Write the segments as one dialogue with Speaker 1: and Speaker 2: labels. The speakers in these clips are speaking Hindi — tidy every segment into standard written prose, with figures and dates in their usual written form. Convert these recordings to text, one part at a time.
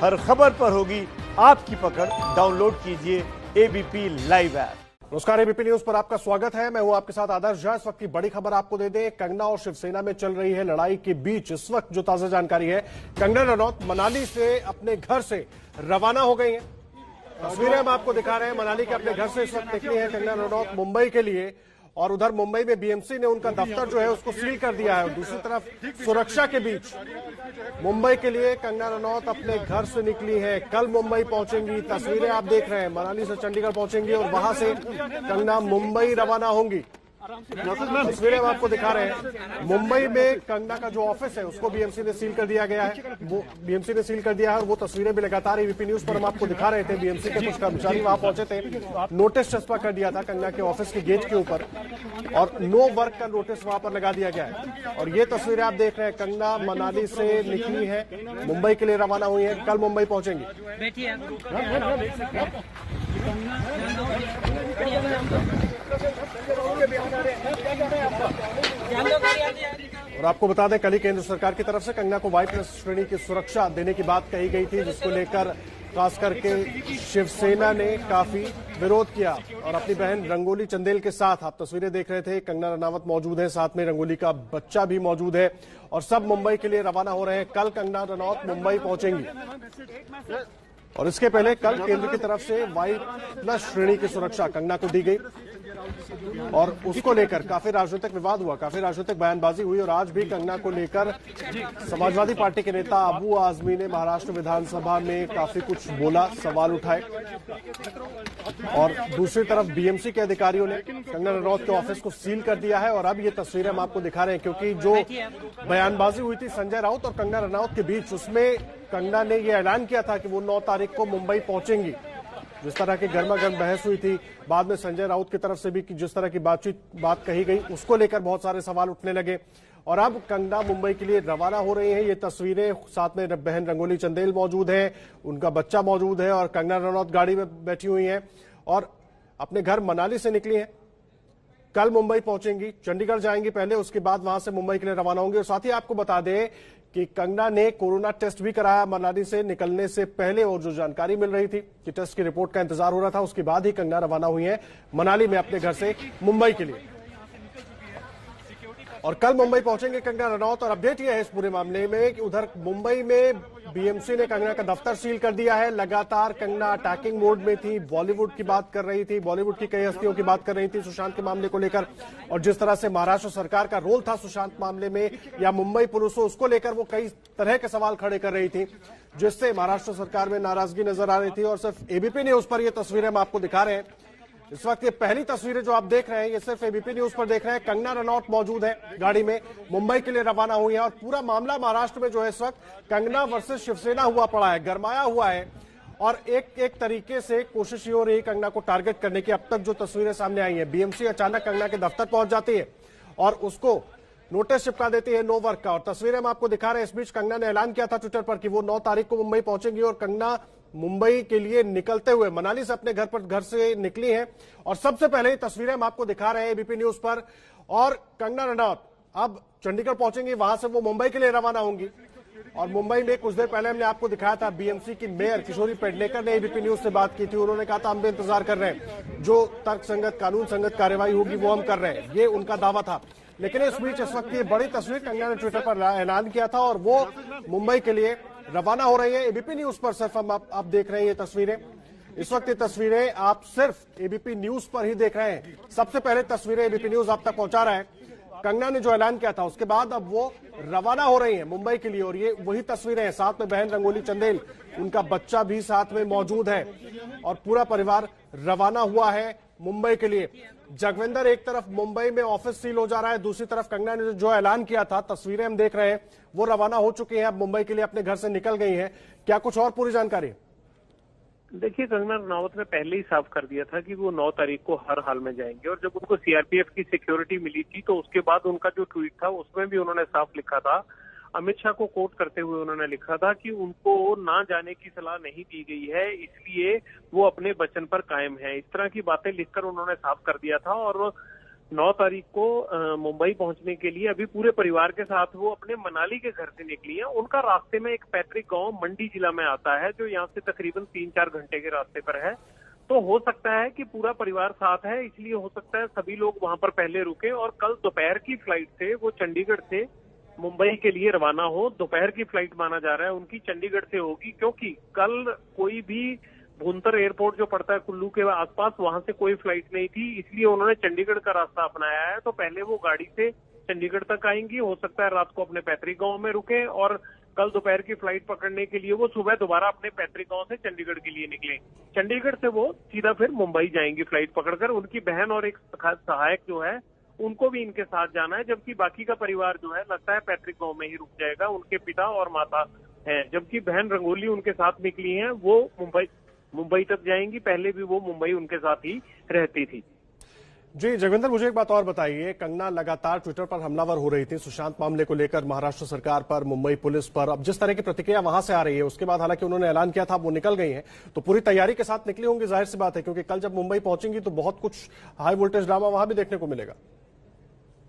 Speaker 1: हर खबर पर होगी आपकी पकड़। डाउनलोड कीजिए एबीपी लाइव ऐप।
Speaker 2: नमस्कार, एबीपी न्यूज पर आपका स्वागत है। मैं हूं आपके साथ आदर्श झा। इस वक्त की बड़ी खबर आपको दे दें, कंगना और शिवसेना में चल रही है लड़ाई के बीच इस वक्त जो ताजा जानकारी है, कंगना रनौत मनाली से अपने घर से रवाना हो गई हैं। तस्वीरें हम आपको दिखा रहे हैं, मनाली के अपने घर से इस वक्त निकली है कंगना रनौत मुंबई के लिए। और उधर मुंबई में बीएमसी ने उनका दफ्तर जो है उसको सील कर दिया है। और दूसरी तरफ सुरक्षा के बीच मुंबई के लिए कंगना रनौत अपने घर से निकली है। कल मुंबई पहुंचेंगी। तस्वीरें आप देख रहे हैं, मनाली से चंडीगढ़ पहुंचेंगी और वहां से कंगना मुंबई रवाना होंगी। तस्वीरें हम आपको दिखा रहे हैं, मुंबई में कंगना का जो ऑफिस है उसको बीएमसी ने सील कर दिया गया है। वो बीएमसी ने सील कर दिया है और वो तस्वीरें भी लगातार एबीपी न्यूज पर हम आपको दिखा रहे थे। बीएमसी के कुछ कर्मचारी वहां पहुंचे थे, नोटिस चस्पा कर दिया था कंगना के ऑफिस के गेट के ऊपर और नो वर्क का नोटिस वहां पर लगा दिया गया है। और ये तस्वीरें आप देख रहे हैं, कंगना मनाली से निकली है, मुंबई के लिए रवाना हुई है, कल मुंबई पहुंचेंगी। और आपको बता दें, कल ही केंद्र सरकार की तरफ से कंगना को वाई प्लस श्रेणी की सुरक्षा देने की बात कही गई थी, जिसको लेकर खास करके शिवसेना ने काफी विरोध किया। और अपनी बहन रंगोली चंदेल के साथ आप तस्वीरें देख रहे थे, कंगना रनावत मौजूद है, साथ में रंगोली का बच्चा भी मौजूद है और सब मुंबई के लिए रवाना हो रहे हैं। कल कंगना रनौत मुंबई पहुंचेंगी और इसके पहले कल केंद्र की तरफ से वाई प्लस श्रेणी की सुरक्षा कंगना को दी गई और उसको लेकर काफी राजनीतिक विवाद हुआ, काफी राजनीतिक बयानबाजी हुई। और आज भी कंगना को लेकर समाजवादी पार्टी के नेता अबू आजमी ने महाराष्ट्र विधानसभा में काफी कुछ बोला, सवाल उठाए। और दूसरी तरफ बीएमसी के अधिकारियों ने कंगना रनौत के ऑफिस को सील कर दिया है। और अब ये तस्वीरें हम आपको दिखा रहे हैं, क्योंकि जो बयानबाजी हुई थी संजय राउत और कंगना रनौत के बीच, उसमें कंगना ने यह ऐलान किया था कि वो 9 तारीख को मुंबई पहुंचेंगी। जिस तरह की गर्मा गर्म बहस हुई थी, बाद में संजय राउत की तरफ से भी जिस तरह की बात कही गई, उसको लेकर बहुत सारे सवाल उठने लगे। और अब कंगना मुंबई के लिए रवाना हो रही हैं। ये तस्वीरें, साथ में बहन रंगोली चंदेल मौजूद है, उनका बच्चा मौजूद है और कंगना रनौत गाड़ी में बैठी हुई हैं और अपने घर मनाली से निकली हैं। कल मुंबई पहुंचेंगी, चंडीगढ़ जाएंगी पहले, उसके बाद वहां से मुंबई के लिए रवाना होंगे। और साथ ही आपको बता दें कि कंगना ने कोरोना टेस्ट भी कराया मनाली से निकलने से पहले। और जो जानकारी मिल रही थी कि टेस्ट की रिपोर्ट का इंतजार हो रहा था, उसके बाद ही कंगना रवाना हुई है मनाली में अपने घर से मुंबई के लिए। और कल मुंबई पहुंचेंगे कंगना रनौत। और अपडेट यह है इस पूरे मामले में कि उधर मुंबई में बीएमसी ने कंगना का दफ्तर सील कर दिया है। लगातार कंगना अटैकिंग मोड में थी, बॉलीवुड की बात कर रही थी, बॉलीवुड की कई हस्तियों की बात कर रही थी सुशांत के मामले को लेकर। और जिस तरह से महाराष्ट्र सरकार का रोल था सुशांत मामले में या मुंबई पुलिस हो, उसको लेकर वो कई तरह के सवाल खड़े कर रही थी, जिससे महाराष्ट्र सरकार में नाराजगी नजर आ रही थी। और सिर्फ एबीपी न्यूज पर यह तस्वीरें हम आपको दिखा रहे हैं इस वक्त। ये पहली तस्वीरें जो आप देख रहे हैं, ये सिर्फ एबीपी न्यूज पर देख रहे हैं। कंगना रनौत मौजूद है गाड़ी में, मुंबई के लिए रवाना हुई है। और पूरा मामला महाराष्ट्र में जो है इस वक्त कंगना वर्सेस शिवसेना हुआ पड़ा है, गरमाया हुआ है। और एक तरीके से कोशिश ये हो रही है कंगना को टारगेट करने की। अब तक जो तस्वीरें सामने आई है, बीएमसी अचानक कंगना के दफ्तर पहुंच जाती है और उसको नोटिस चिपका देती है नो वर्क का। और तस्वीरें हम आपको दिखा रहे हैं। इस बीच कंगना ने ऐलान किया था ट्विटर पर कि वो 9 तारीख को मुंबई पहुंचेंगी और कंगना मुंबई के लिए निकलते हुए मनाली से अपने घर से निकली हैं। और सबसे पहले तस्वीरें हम आपको दिखा रहे हैं एबीपी न्यूज पर। और कंगना रनौत अब चंडीगढ़ पहुंचेंगी, वहां से वो मुंबई के लिए रवाना होंगी। और मुंबई में कुछ देर पहले हमने आपको दिखाया था, बीएमसी की मेयर किशोरी पेडनेकर ने एबीपी न्यूज से बात की थी। उन्होंने कहा था हम भी इंतजार कर रहे हैं, जो तर्कसंगत कानून संगत कार्रवाई होगी वो हम कर रहे हैं, ये उनका दावा था। लेकिन इस बीच इस वक्त ये बड़ी तस्वीर कंगना ने ट्विटर पर ऐलान किया था और वो मुंबई के लिए रवाना हो रही है। एबीपी न्यूज पर सिर्फ हम आप देख रहे हैं ये तस्वीरें। इस वक्त ये तस्वीरें आप सिर्फ एबीपी न्यूज पर ही देख रहे हैं। सबसे पहले तस्वीरें एबीपी न्यूज आप तक पहुंचा रहा है। कंगना ने जो ऐलान किया था उसके बाद अब वो रवाना हो रही है मुंबई के लिए। और ये वही तस्वीरें हैं, साथ में बहन रंगोली चंदेल, उनका बच्चा भी साथ में मौजूद है और पूरा परिवार रवाना हुआ है मुंबई के लिए। जगविंदर, एक तरफ मुंबई में ऑफिस सील हो जा रहा है, दूसरी तरफ कंगना ने जो ऐलान किया था, तस्वीरें हम देख रहे हैं, वो रवाना हो चुकी हैं, अब मुंबई के लिए अपने घर से निकल गई हैं। क्या कुछ और पूरी जानकारी?
Speaker 3: देखिए, कंगना रनौत ने पहले ही साफ कर दिया था कि वो 9 तारीख को हर हाल में जाएंगे। और जब उनको सीआरपीएफ की सिक्योरिटी मिली थी तो उसके बाद उनका जो ट्वीट था उसमें भी उन्होंने साफ लिखा था, अमित शाह को कोट करते हुए उन्होंने लिखा था कि उनको ना जाने की सलाह नहीं दी गई है, इसलिए वो अपने वचन पर कायम है। इस तरह की बातें लिखकर उन्होंने साफ कर दिया था। और 9 तारीख को मुंबई पहुंचने के लिए अभी पूरे परिवार के साथ वो अपने मनाली के घर से निकली हैं। उनका रास्ते में एक पैतृक गांव मंडी जिला में आता है, जो यहाँ से तकरीबन 3-4 घंटे के रास्ते पर है। तो हो सकता है कि पूरा परिवार साथ है, इसलिए हो सकता है सभी लोग वहां पर पहले रुके और कल दोपहर की फ्लाइट से वो चंडीगढ़ से मुंबई के लिए रवाना हो। दोपहर की फ्लाइट माना जा रहा है उनकी चंडीगढ़ से होगी, क्योंकि कल कोई भी भुंतर एयरपोर्ट जो पड़ता है कुल्लू के आसपास, वहां से कोई फ्लाइट नहीं थी, इसलिए उन्होंने चंडीगढ़ का रास्ता अपनाया है। तो पहले वो गाड़ी से चंडीगढ़ तक आएंगी, हो सकता है रात को अपने पैतृक गांव में रुके और कल दोपहर की फ्लाइट पकड़ने के लिए वो सुबह दोबारा अपने पैतृक गांव से चंडीगढ़ के लिए निकले। चंडीगढ़ से वो सीधा फिर मुंबई जाएंगी फ्लाइट पकड़कर। उनकी बहन और एक सहायक जो है उनको भी इनके साथ जाना है, जबकि बाकी का परिवार जो है लगता है पैतृक गांव में ही रुक जाएगा। उनके पिता और माता हैं, जबकि बहन रंगोली उनके साथ निकली है, वो मुंबई तक जाएंगी। पहले भी वो मुंबई उनके साथ ही रहती थी।
Speaker 2: जी जगविंदर, मुझे एक बात और बताइए, कंगना लगातार ट्विटर पर हमलावर हो रही थी सुशांत मामले को लेकर, महाराष्ट्र सरकार पर, मुंबई पुलिस पर। अब जिस तरह की प्रतिक्रिया वहां से आ रही है, उसके बाद हालांकि उन्होंने ऐलान किया था वो निकल गई हैं, तो पूरी तैयारी के साथ निकली होंगी, जाहिर सी बात है, क्योंकि कल जब मुंबई पहुंचेंगी तो बहुत कुछ हाई वोल्टेज ड्रामा वहां भी देखने को मिलेगा।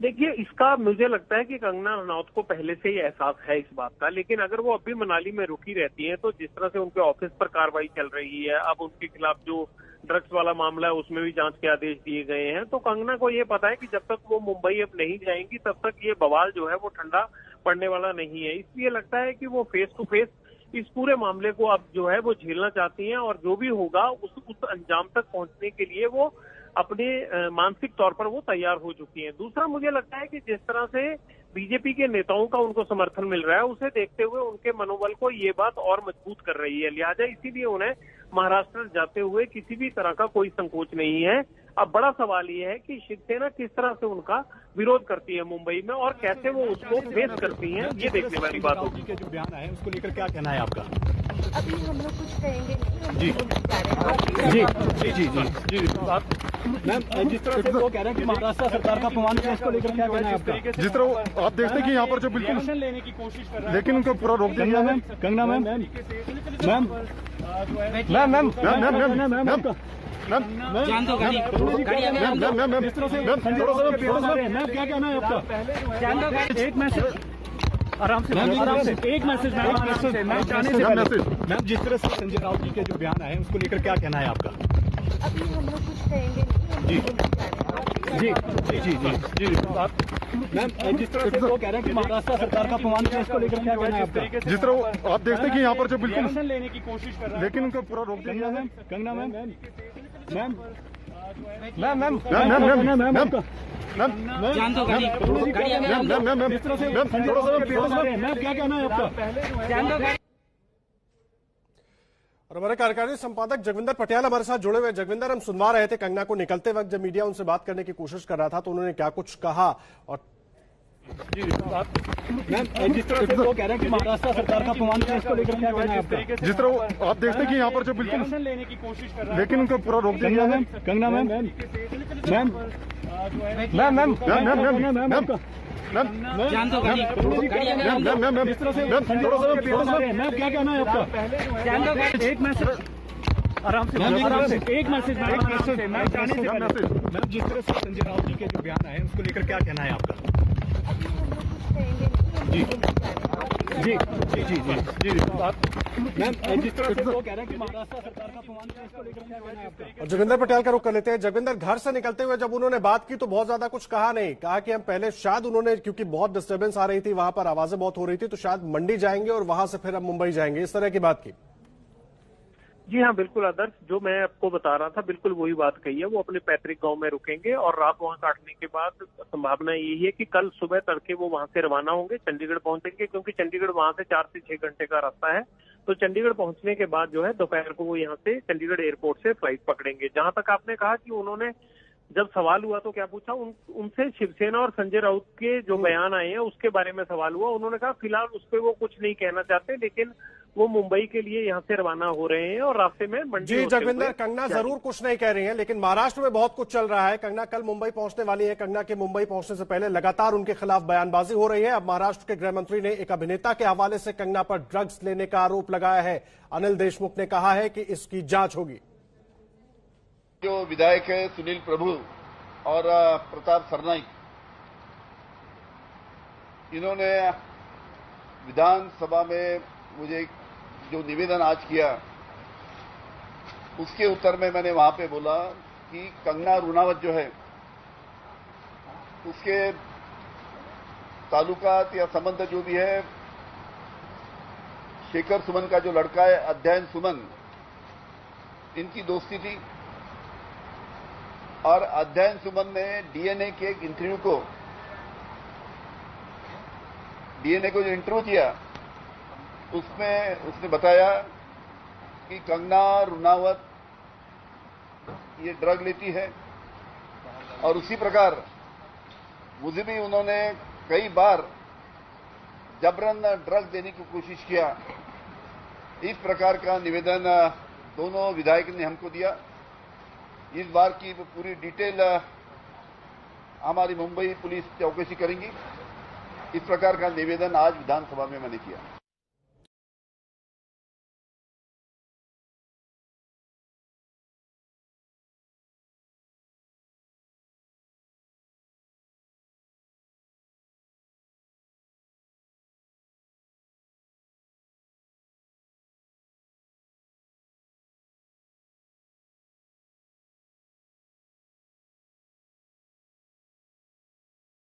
Speaker 3: देखिए, इसका मुझे लगता है कि कंगना रनौत को पहले से ही एहसास है इस बात का, लेकिन अगर वो अब भी मनाली में रुकी रहती हैं तो जिस तरह से उनके ऑफिस पर कार्रवाई चल रही है, अब उनके खिलाफ जो ड्रग्स वाला मामला है उसमें भी जांच के आदेश दिए गए हैं, तो कंगना को ये पता है कि जब तक वो मुंबई अब नहीं जाएंगी तब तक ये बवाल जो है वो ठंडा पड़ने वाला नहीं है। इसलिए लगता है कि वो फेस टू फेस इस पूरे मामले को अब जो है वो झेलना चाहती हैं और जो भी होगा उस अंजाम तक पहुंचने के लिए वो अपने मानसिक तौर पर वो तैयार हो चुकी हैं। दूसरा, मुझे लगता है कि जिस तरह से बीजेपी के नेताओं का उनको समर्थन मिल रहा है, उसे देखते हुए उनके मनोबल को ये बात और मजबूत कर रही है, लिहाजा इसीलिए उन्हें महाराष्ट्र जाते हुए किसी भी तरह का कोई संकोच नहीं है। अब बड़ा सवाल ये है कि शिवसेना किस तरह से उनका विरोध करती है मुंबई में और कैसे वो उसको फेस करती हैं, ये देखने वाली बात होगी।
Speaker 4: के जो बयान आए उसको लेकर क्या कहना है आपका?
Speaker 5: अभी हम लोग कुछ कहेंगे नहीं,
Speaker 4: जी जी जी जी जी मैम, जिस तरह से वो कह रहे हैं कि महाराष्ट्र सरकार का अपमान किया, इसको लेकर क्या कहना है आपका?
Speaker 6: जिस तरह आप देखते हैं कि यहाँ पर जो बिल्कुल
Speaker 4: एक्शन लेने की कोशिश कर रहा है,
Speaker 6: लेकिन उनको पूरा रोक दिया
Speaker 4: Kangana ma'am, Kangana ma'am ma'am ma'am ma'am ma'am ma'am
Speaker 5: जान दो गाड़ी
Speaker 4: जिस तरह से मैम, क्या कहना है आपका?
Speaker 5: जान दो गाड़ी।
Speaker 4: एक मैसेज आराम से एक मैसेज मैम जाने से पहले मैम, जिस तरह से संजय राउत जी के जो बयान आए उसको लेकर क्या कहना है आपका?
Speaker 5: अभी हम लोग कुछ कहेंगे नहीं,
Speaker 4: जी जी जी जी जी मैम, जिस तरह से वो कह रहे हैं कि महाराष्ट्र सरकार का अपमान किया, इसको लेकर क्या कहना है आपका?
Speaker 6: जिस तरह आप देखते हैं कि यहाँ पर जो बिल्कुल
Speaker 4: एक्शन लेने की कोशिश कर रहा है,
Speaker 6: लेकिन उनको पूरा रोक दिया
Speaker 4: ma'am, Kangana ma'am ma'am ma'am
Speaker 5: जान दो गाड़ी।
Speaker 4: जिस तरह से मैम, क्या कहना है आपका?
Speaker 5: जान दो गाड़ी।
Speaker 2: और हमारे कार्यकारी संपादक जगविंदर पटियाल हमारे साथ जुड़े हुए। जगविंदर, हम सुनवा रहे थे कंगना को निकलते वक्त, जब मीडिया उनसे बात करने की कोशिश कर रहा था तो उन्होंने क्या कुछ कहा। और
Speaker 4: जी मैम, जिस तरह से वो कह रहे हैं कि महाराष्ट्र सरकार का अपमान किया, इसको लेकर क्या कहना है आपका?
Speaker 6: जिस तरह आप देखते हैं कि यहाँ पर जो बिल्कुल
Speaker 4: एक्शन लेने की कोशिश कर रहा है,
Speaker 6: लेकिन उनको पूरा रोक दिया
Speaker 4: कंगना मैम मैम मैम
Speaker 5: जान दो गाड़ी।
Speaker 4: जिस तरह से मैम, क्या कहना है आपका?
Speaker 5: जान दो गाड़ी।
Speaker 4: एक मैसेज आराम से एक मैसेज मैम जाने से पहले मैम, जिस तरह से संजय राउत जी के जो बयान आए उसको लेकर क्या कहना है आपका?
Speaker 5: अभी हम लोग कुछ कहेंगे
Speaker 4: जी जी जी जी जी जी मैम, जिस तरह से वो कह रहे हैं कि महाराष्ट्र सरकार का अपमान किया, इसको लेकर क्या कहना है आपका?
Speaker 2: और जगविंदर पटियाल का रुख कर लेते हैं। जगविंदर, घर से निकलते हुए जब उन्होंने बात की तो बहुत ज्यादा कुछ कहा नहीं, कहा कि हम पहले शायद उन्होंने, क्योंकि बहुत डिस्टर्बेंस आ रही थी वहां पर, आवाजें बहुत हो रही थी, तो शायद मंडी जाएंगे और वहां से फिर हम मुंबई जाएंगे, इस तरह की बात की।
Speaker 3: जी हाँ, बिल्कुल आदर्श, जो मैं आपको बता रहा था बिल्कुल वही बात कही है। वो अपने पैतृक गांव में रुकेंगे और रात वहां काटने के बाद संभावना यही है कि कल सुबह तड़के वो वहां से रवाना होंगे, चंडीगढ़ पहुंचेंगे, क्योंकि चंडीगढ़ वहां से 4 से 6 घंटे का रास्ता है। तो चंडीगढ़ पहुंचने के बाद जो है दोपहर को वो यहाँ से चंडीगढ़ एयरपोर्ट से फ्लाइट पकड़ेंगे। जहां तक आपने कहा कि उन्होंने जब सवाल हुआ तो क्या पूछा, उनसे शिवसेना और संजय राउत के जो बयान आए हैं उसके बारे में सवाल हुआ। उन्होंने कहा फिलहाल उस पर वो कुछ नहीं कहना चाहते, लेकिन वो मुंबई के लिए यहाँ से रवाना हो रहे हैं और रास्ते में मंडी।
Speaker 2: जी जगविंदर, कंगना जरूर कुछ नहीं कह रही हैं, लेकिन महाराष्ट्र में बहुत कुछ चल रहा है। कंगना कल मुंबई पहुंचने वाली है। कंगना के मुंबई पहुंचने से पहले लगातार उनके खिलाफ बयानबाजी हो रही है। अब महाराष्ट्र के गृह मंत्री ने एक अभिनेता के हवाले से कंगना पर ड्रग्स लेने का आरोप लगाया है। अनिल देशमुख ने कहा है कि इसकी जांच होगी।
Speaker 7: जो विधायक है सुनील प्रभु और प्रताप सरनाईक, इन्होंने विधानसभा में मुझे जो निवेदन आज किया, उसके उत्तर में मैंने वहां पे बोला कि कंगना रुनावत जो है, उसके ताल्लुकात या संबंध जो भी है, शेखर सुमन का जो लड़का है अध्ययन सुमन, इनकी दोस्ती थी। और अध्ययन सुमन ने डीएनए के एक इंटरव्यू को जो इंटरव्यू किया, उसमें उसने बताया कि कंगना रुनावत ये ड्रग लेती है, और उसी प्रकार मुझे भी उन्होंने कई बार जबरन ड्रग देने की कोशिश किया। इस प्रकार का निवेदन दोनों विधायक ने हमको दिया। इस बार की पूरी डिटेल हमारी मुंबई पुलिस चौकसी करेंगी। इस प्रकार का निवेदन आज विधानसभा में मैंने किया।